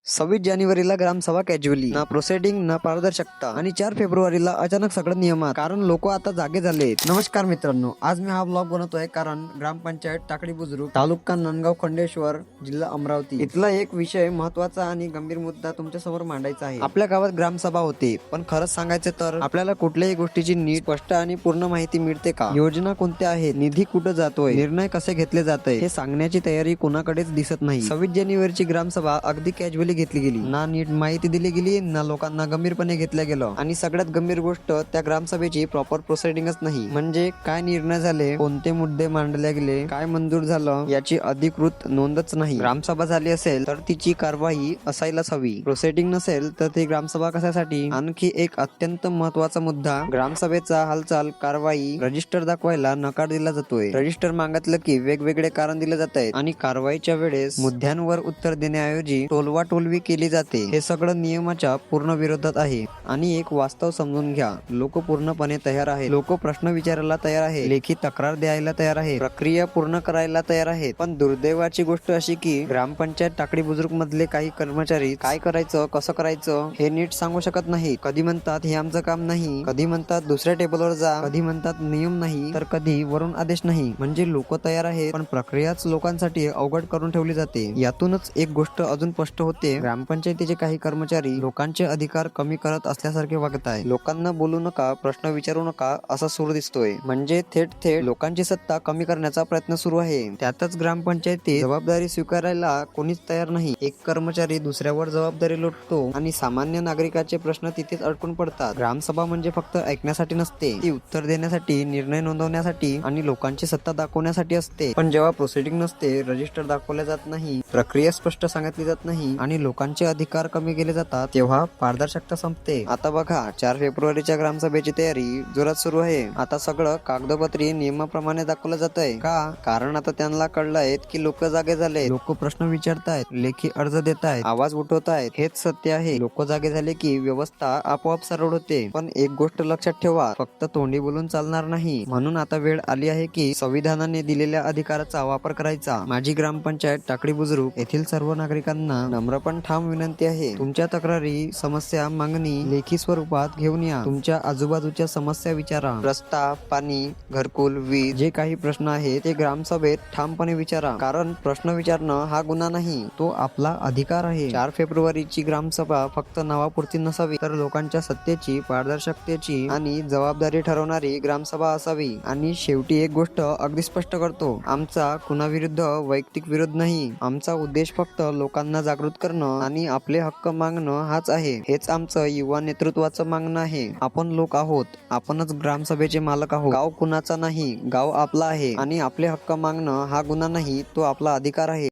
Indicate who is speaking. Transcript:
Speaker 1: 26 जानेवारीला ग्रामसभा कॅज्युअली ना प्रोसेडिंग ना पारदर्शकता आणि 4 फेब्रुवारीला अचानक सगळं नियमात कारण लोक आता जागे झाले। नमस्कार मित्रांनो, आज मी हा ब्लॉग बनवतोय कारण ग्रामपंचायत टाकळी बुजुर्ग तालुका नांदगाव खंडेश्वर जिल्हा अमरावती इथला एक विषय महत्वाचा आणि गंभीर मुद्दा तुमच्या समोर मांडायचा आहे। आपल्या गावात ग्रामसभा होते, पण खरंच सांगायचं तर आपल्याला कुठल्याही गोष्टीची नीट स्पष्ट आणि पूर्ण माहिती मिळते का? योजना कोणत्या आहेत, निधी कुठं जातोय, निर्णय कसे घेतले जाते हे सांगण्याची तयारी कोणाकडेच दिसत नाही। 26 जानेवारीची ग्रामसभा अगदी कॅज्युअली घेतली गेली, ना नीट माहिती दिली गेली, ना लोकांना गंभीरपणे घेतलं गेलं। आणि सगळ्यात गंभीर गोष्ट, त्या ग्रामसभेची प्रॉपर प्रोसिडिंगच नाही। म्हणजे काय निर्णय झाले, कोणते मुद्दे मांडले गेले, काय मंजूर झालं याची अधिकृत नोंदच नाही। ग्रामसभा झाली असेल तर तिची कारवाई असायलाच हवी, प्रोसिडिंग नसेल तर ती ग्रामसभा कशासाठी? आणखी एक अत्यंत महत्वाचा मुद्दा, ग्रामसभेचा हालचाल कारवाई रजिस्टर दाखवायला नकार दिला जातोय। रजिस्टर मागितलं की वेगवेगळे कारण दिले जात आहेत आणि कारवाईच्या वेळेस मुद्द्यांवर उत्तर देण्याऐवजी टोलवा टोलवी केली जाते। हे सगळं नियमाच्या पूर्ण विरोधात आहे। आणि एक वास्तव समजून घ्या, लोक पूर्णपणे तयार आहेत, लोक प्रश्न विचारायला तयार आहे, लेखी तक्रार द्यायला तयार आहे, प्रक्रिया पूर्ण करायला तयार आहेत। पण दुर्दैवाची गोष्ट अशी की ग्रामपंचायत टाकळी बुजुर्ग मधले काही कर्मचारी काय करायचं कसं करायचं हे नीट सांगू शकत नाही। कधी म्हणतात हे आमचं काम नाही, कधी म्हणतात दुसऱ्या टेबलवर जा, कधी म्हणतात नियम नाही, तर कधी वरून आदेश नाही। म्हणजे लोक तयार आहेत, पण प्रक्रियाच लोकांसाठी अवघड करून ठेवली जाते। यातूनच एक गोष्ट अजून स्पष्ट होते, ग्रामपंचायतीचे काही कर्मचारी लोकांचे अधिकार कमी करत असल्यासारखे वागत आहे। लोकांना बोलू नका, प्रश्न विचारू नका असा सूर दिसतोय, म्हणजे थेट थेट लोकांची सत्ता कमी करण्याचा प्रयत्न सुरू आहे। त्यातच ग्रामपंचायतीत जबाबदारी स्वीकारायला कोणीच तयार नाही। एक कर्मचारी दुसऱ्यावर जबाबदारी लोटतो आणि सामान्य नागरिकाचे प्रश्न तिथेच अडकून पडतात। ग्रामसभा म्हणजे फक्त ऐकण्यासाठी नसते, ती उत्तर देण्यासाठी, निर्णय नोंदवण्यासाठी आणि लोकांची सत्ता दाखवण्यासाठी असते। पण जेव्हा प्रोसिडिंग नसते, रजिस्टर दाखवले जात नाही, प्रक्रिया स्पष्ट सांगितली जात नाही आणि लोकांचे अधिकार कमी केले जातात, तेव्हा पारदर्शकता संपते। आता बघा, 4 फेब्रुवारीच्या ग्रामसभेची तयारी जोरात सुरू आहे। आता सगळं कागदोपत्री नियमाप्रमाणे दाखवलं जात आहे का? कारण आता त्यांना कळलंय की लोक जागे झाले, लोक प्रश्न विचारतायत, लेखी अर्ज देत आहेत, आवाज उठवतायत। हेच सत्य आहे, लोक जागे झाले की व्यवस्था आपोआप सरळ होते। पण एक गोष्ट लक्षात ठेवा, फक्त तोंडी बोलून चालणार नाही। म्हणून आता वेळ आली आहे की संविधानाने दिलेल्या अधिकाराचा वापर करायचा। माझी ग्रामपंचायत टाकळी बुजुर्ग येथील सर्व नागरिकांना नम्र पण ठाम विनंती आहे, तुमच्या तक्रारी, समस्या, मागणी लेखी स्वरूपात घेऊन या। तुमच्या आजूबाजूच्या समस्या विचारा, रस्ता, पाणी, घरकुल, वीज, जे काही प्रश्न आहेत ते ग्रामसभेत ठामपणे विचारा। कारण प्रश्न विचारणं हा गुन्हा नाही, तो आपला अधिकार आहे। 4 फेब्रुवारीची ग्रामसभा फक्त नावापुरती नसावी, तर लोकांच्या सत्तेची, पारदर्शकतेची आणि जबाबदारी ठरवणारी ग्रामसभा असावी। आणि शेवटी एक गोष्ट अगदी स्पष्ट करतो, आमचा कुणाविरुद्ध वैयक्तिक विरोध नाही, आमचा उद्देश फक्त लोकांना जागृत करणं आणि आपले हक्क मागणं हाच आहे। हेच आमचं युवा नेतृत्वाचं मागणं आहे। आपण लोक आहोत, आपणच ग्रामसभेचे मालक आहोत। गाव कुणाचा नाही, गाव आपला आहे आणि आपले हक्क मागणं हा गुन्हा नाही, तो आपला अधिकार आहे।